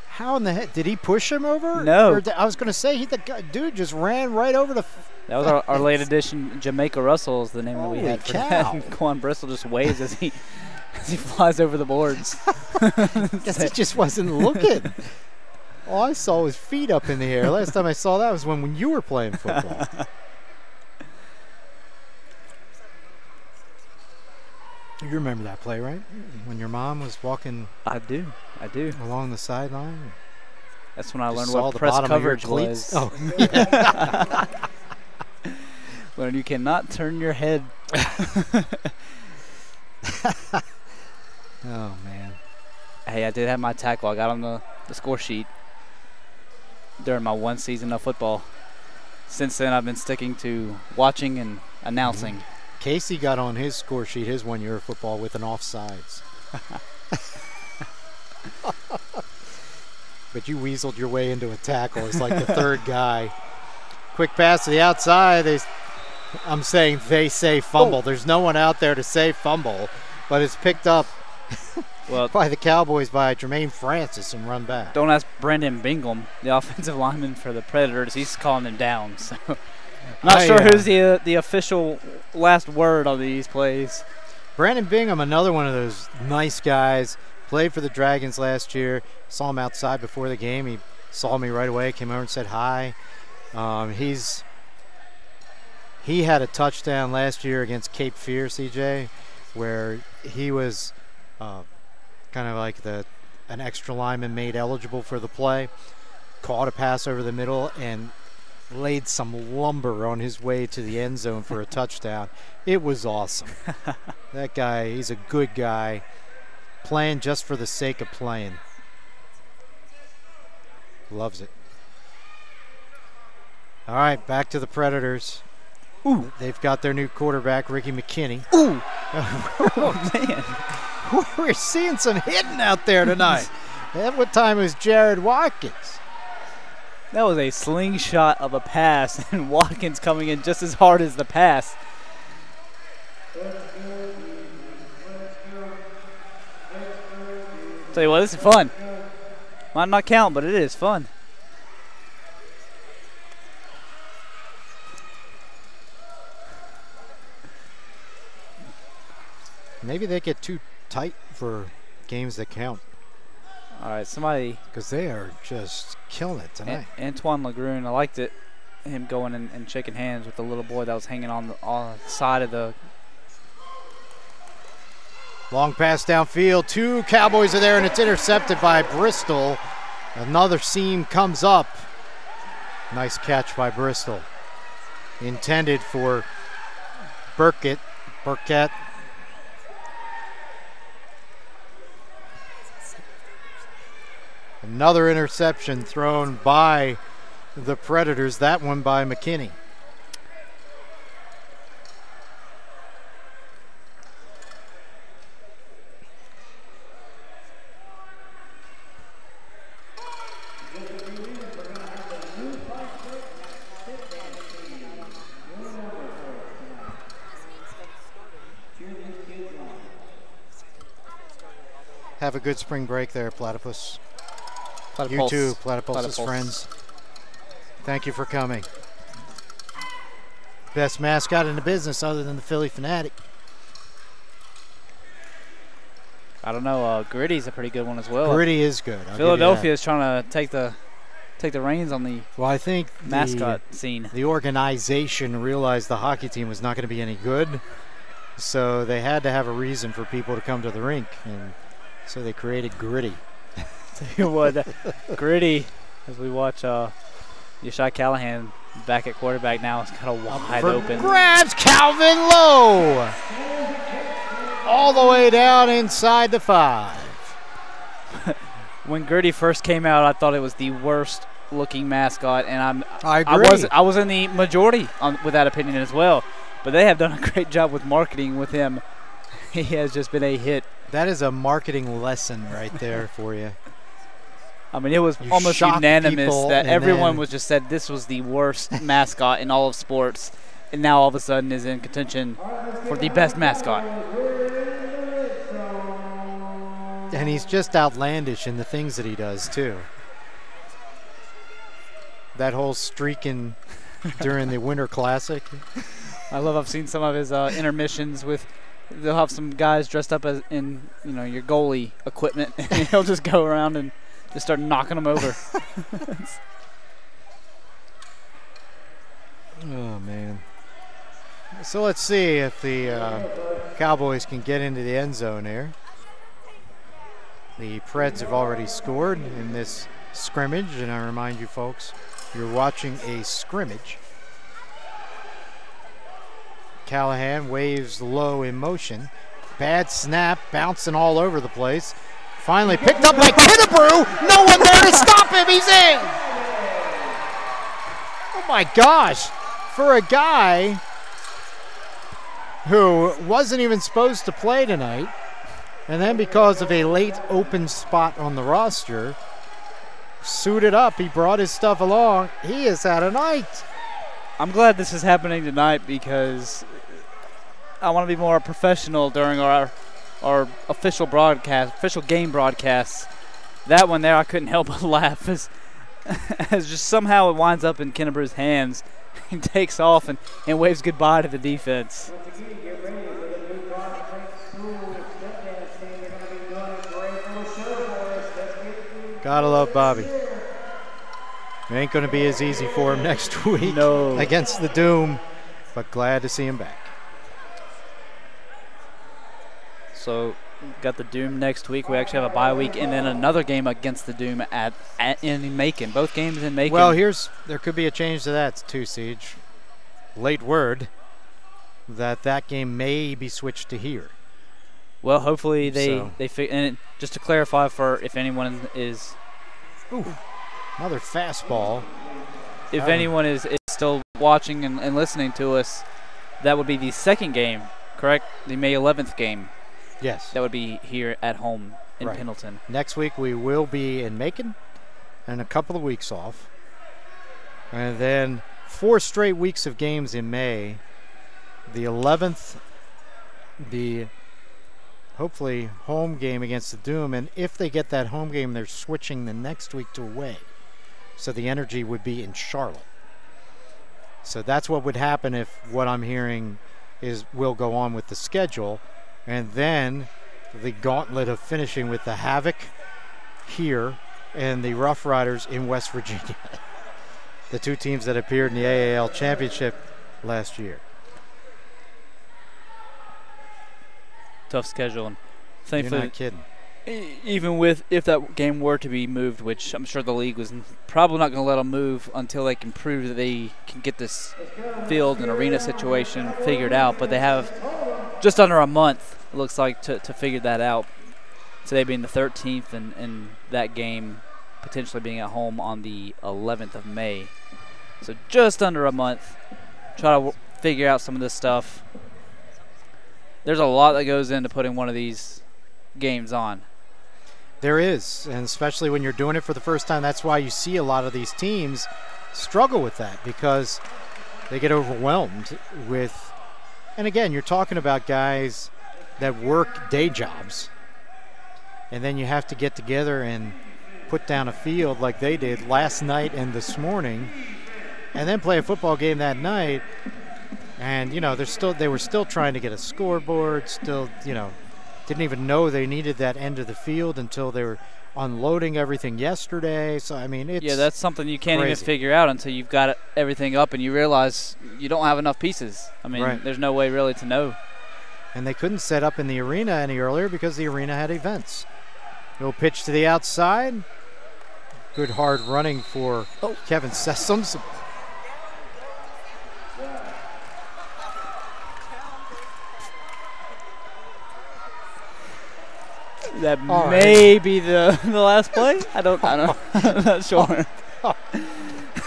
How in the heck? Did he push him over? No. I was going to say, dude just ran right over the That was our late addition, Jamaica Russell is the name that we had for cow. that. Quan Bristol just waves as he flies over the boards. Guess he just wasn't looking. All I saw was feet up in the air. Last time I saw that was when you were playing football. You remember that play, right? When your mom was walking I do. along the sideline. That's when I learned Saw what the press bottom of your coverage cleats. was. Oh, yeah. Learned you cannot turn your head. Oh, man. Hey, I did have my tackle. I got on the score sheet during my one season of football. Since then, I've been sticking to watching and announcing. Mm-hmm. Casey got on his score sheet his 1 year of football with an offsides. But you weaseled your way into a tackle as like the third guy. Quick pass to the outside. I'm saying they say fumble. There's no one out there to say fumble, but it's picked up by the Cowboys by Jermaine Francis and run back. Don't ask Brandon Bingham, the offensive lineman for the Predators. He's calling them down. So not sure who's the official last word on these plays. Brandon Bingham, another one of those nice guys. Played for the Dragons last year. Saw him outside before the game. He saw me right away, came over and said hi. He had a touchdown last year against Cape Fear, CJ, where he was kind of like an extra lineman made eligible for the play. Caught a pass over the middle and laid some lumber on his way to the end zone for a touchdown. It was awesome. That guy, he's a good guy, playing just for the sake of playing. Loves it. All right, back to the Predators. Ooh. They've got their new quarterback, Ricky McKinney. Ooh. Oh, man. We're seeing some hitting out there tonight. At what time was Jared Watkins? That was a slingshot of a pass, and Watkins coming in just as hard as the pass. Tell you what, this is fun. Might not count, but it is fun. Maybe they get too tight for games that count. All right, somebody. Because they are just killing it tonight. Antoine Legrune, I liked it. Him going and shaking hands with the little boy that was hanging on the side of the. Long pass downfield. Two Cowboys are there, and it's intercepted by Bristol. Another seam comes up. Nice catch by Bristol. Intended for Burkett. Another interception thrown by the Predators. That one by McKinney. Have a good spring break there, Platypus. You too, Platypus's friends. Thank you for coming. Best mascot in the business other than the Philly Fanatic. I don't know. Gritty's a pretty good one as well. Gritty is good. Philadelphia is trying to take the reins on the I think mascot scene. The organization realized the hockey team was not going to be any good, so they had to have a reason for people to come to the rink, and so they created Gritty. Tell you what, Gritty, as we watch Yeshai Callahan back at quarterback now, is kind of wide open. Grabs Calvin Lowe all the way down inside the 5. When Gritty first came out, I thought it was the worst looking mascot, and I agree. I was in the majority with that opinion as well. But they have done a great job with marketing with him. He has just been a hit. That is a marketing lesson right there for you. I mean, it was almost unanimous that everyone was just said this was the worst mascot in all of sports, and now all of a sudden is in contention for the best mascot. And he's just outlandish in the things that he does, too. That whole streaking during the Winter Classic. I love. I've seen some of his intermissions with. They'll have some guys dressed up as in your goalie equipment, and he'll just go around and just start knocking them over. Oh man! So let's see if the Cowboys can get into the end zone here. The Preds have already scored in this scrimmage, and I remind you folks, you're watching a scrimmage. Callahan waves low in motion. Bad snap, bouncing all over the place. Finally picked up by Kidabrew. No one there to stop him. He's in. Oh my gosh. For a guy who wasn't even supposed to play tonight, and then because of a late open spot on the roster, suited up, he brought his stuff along. He has had a night. I'm glad this is happening tonight because I want to be more professional during our official broadcast, official game broadcasts. That one there, I couldn't help but laugh as just somehow it winds up in Kennebrew's hands. He takes off and waves goodbye to the defense. Gotta love Bobby. It ain't going to be as easy for him next week against the Doom, but glad to see him back. So, got the Doom next week. We actually have a bye week and then another game against the Doom in Macon. Both games in Macon. Well, there could be a change to that too, Siege. Late word that game may be switched to here. Well, hopefully and just to clarify for if anyone is. Ooh. Another fastball. If anyone is still watching and listening to us, that would be the second game, correct? The May 11th game. Yes. That would be here at home in Pendleton. Next week we will be in Macon and a couple of weeks off. And then 4 straight weeks of games in May. The 11th, the hopefully home game against the Doom. And if they get that home game, they're switching the next week to away. So the energy would be in Charlotte. So that's what would happen if what I'm hearing will go on with the schedule. And then the gauntlet of finishing with the Havoc here and the Rough Riders in West Virginia. The two teams that appeared in the AAL Championship last year. Tough schedule. And thankfully, you're not kidding. Even if that game were to be moved, which I'm sure the league was probably not going to let them move until they can prove that they can get this field and arena situation figured out. But they have just under a month, it looks like, to figure that out. Today being the 13th and that game potentially being at home on the 11th of May. So just under a month. Try to figure out some of this stuff. There's a lot that goes into putting one of these games on. There is, and especially when you're doing it for the first time. That's why you see a lot of these teams struggle with that, because they get overwhelmed with, and again, you're talking about guys that work day jobs, and then you have to get together and put down a field like they did last night and this morning, and then play a football game that night. And they were still trying to get a scoreboard, still, didn't even know they needed that end of the field until they were unloading everything yesterday. So, I mean, it's that's something you can't crazy. even figure out until you've got everything up and you realize you don't have enough pieces. I mean, There's no way really to know. And they couldn't set up in the arena any earlier because the arena had events. No pitch to the outside. Good hard running for Kevin Sessoms. That may be the last play. I don't know. I'm not sure.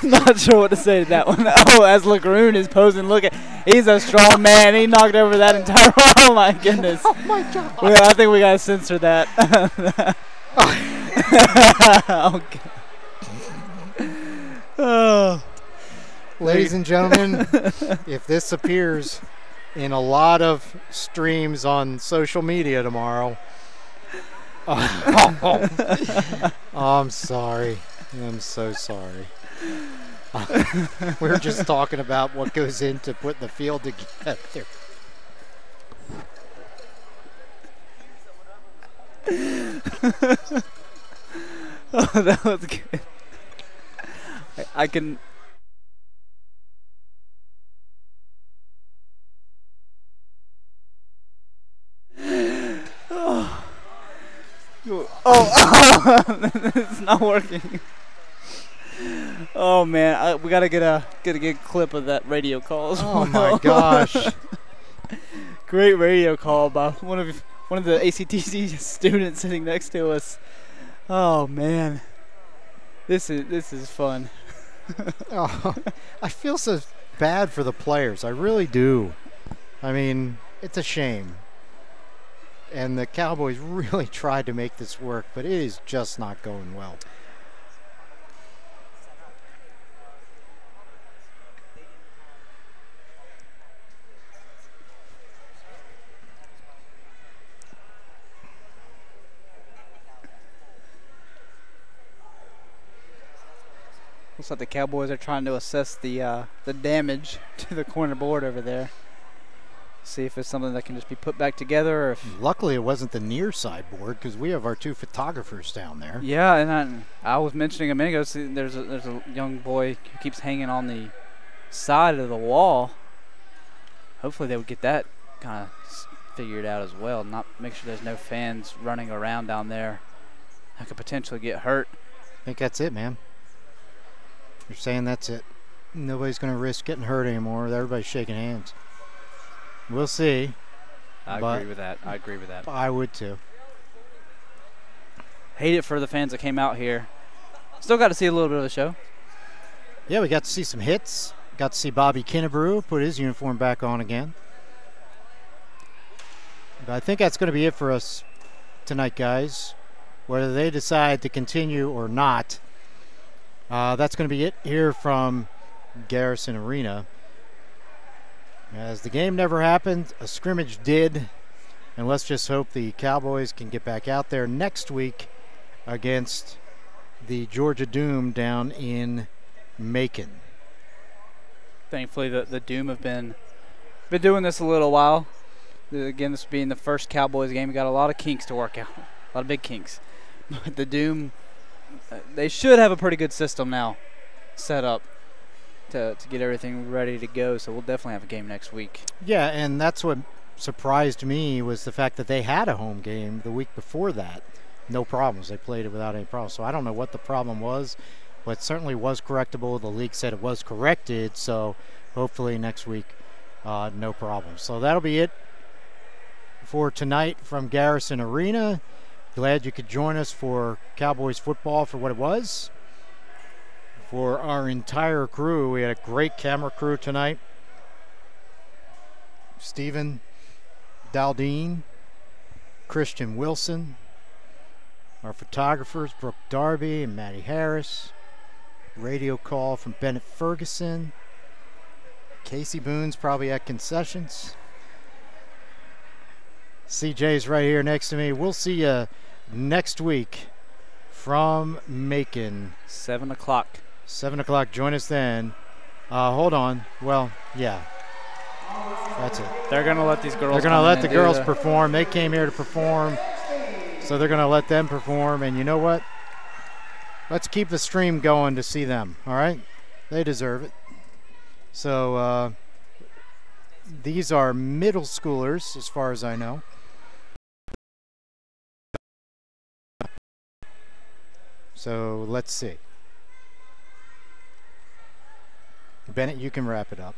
Not sure what to say to that one. Oh, as Lagroon is posing, look at, he's a strong man. He knocked over that entire. Oh my goodness. Oh my God. Well, I think we gotta censor that. Okay. Oh. Ladies and gentlemen, if this appears in a lot of streams on social media tomorrow, Oh, I'm sorry. I'm so sorry. We were just talking about what goes into putting the field together. Oh, that was good. I can. Oh, it's not working. Oh man, we gotta get a clip of that radio call. Oh my gosh! Great radio call by one of the ACTC students sitting next to us. Oh man, this is fun. Oh, I feel so bad for the players. I really do. I mean, it's a shame. And the Cowboys really tried to make this work, but it is just not going well. Looks like the Cowboys are trying to assess the damage to the corner board over there. See if it's something that can just be put back together. Or if luckily, it wasn't the near side board because we have our two photographers down there. Yeah, and I was mentioning a minute ago. See, there's a young boy who keeps hanging on the side of the wall. Hopefully, they would get that kind of figured out as well. Not make sure there's no fans running around down there that could potentially get hurt. I think that's it, man. They're saying that's it. Nobody's going to risk getting hurt anymore. Everybody's shaking hands. We'll see. I agree with that. I would too. Hate it for the fans that came out here. Still got to see a little bit of the show. Yeah, we got to see some hits. Got to see Bobby Kinnebrew put his uniform back on again. But I think that's going to be it for us tonight, guys. Whether they decide to continue or not, that's going to be it here from Garrison Arena. As the game never happened, a scrimmage did. And let's just hope the Cowboys can get back out there next week against the Georgia Doom down in Macon. Thankfully, the Doom have been doing this a little while. Again, this being the first Cowboys game, we got a lot of kinks to work out, a lot of big kinks. But the Doom, they should have a pretty good system now set up to get everything ready to go. So we'll definitely have a game next week. Yeah, and that's what surprised me was the fact that they had a home game the week before that. No problems. They played it without any problems. So I don't know what the problem was, but it certainly was correctable. The league said it was corrected, so hopefully next week, no problem. So that'll be it for tonight from Garrison Arena. Glad you could join us for Cowboys football for what it was. For our entire crew, we had a great camera crew tonight. Stephen Daldine, Christian Wilson, our photographers, Brooke Darby and Maddie Harris. Radio call from Bennett Ferguson. Casey Boone's probably at concessions. CJ's right here next to me. We'll see you next week from Macon. 7 o'clock. 7 o'clock. Join us then. Hold on. Well, yeah. That's it. They're going to let these girls They're going to let the girls perform. They came here to perform, so they're going to let them perform. And you know what? Let's keep the stream going to see them, all right? They deserve it. So these are middle schoolers, as far as I know. So let's see. Bennett, you can wrap it up.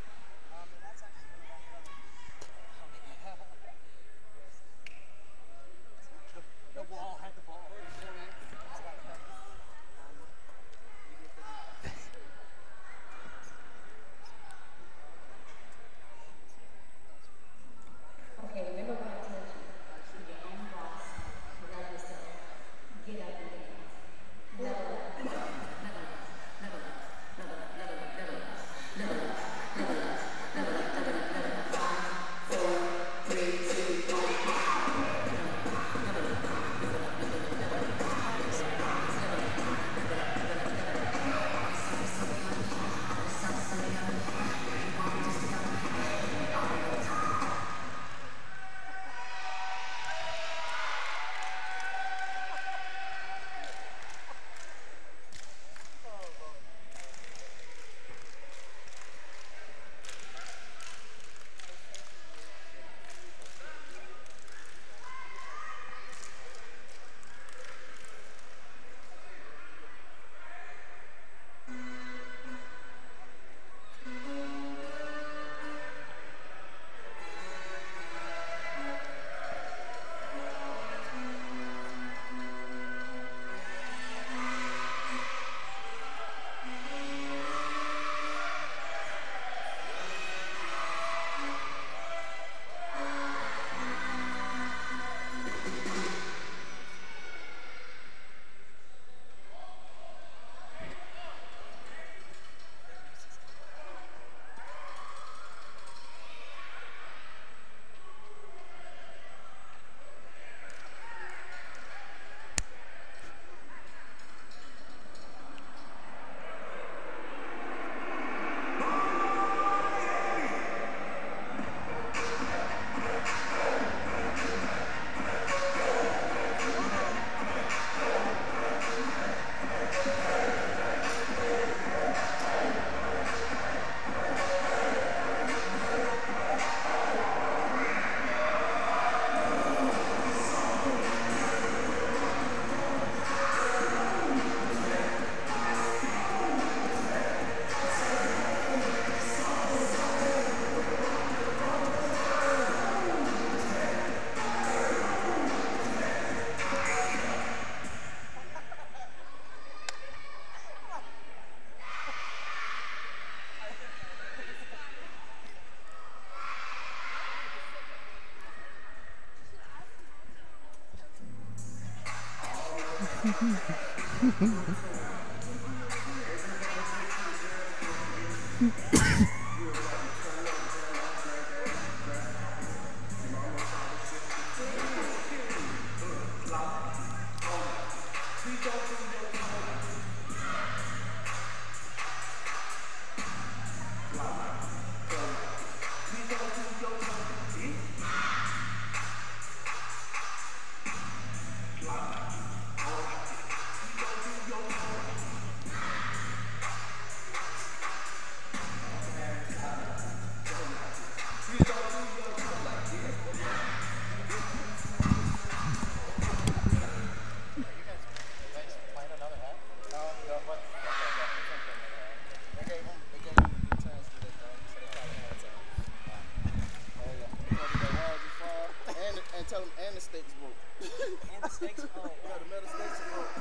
And tell them, and the stakes broke. And the stakes broke. Yeah, the metal stakes broke.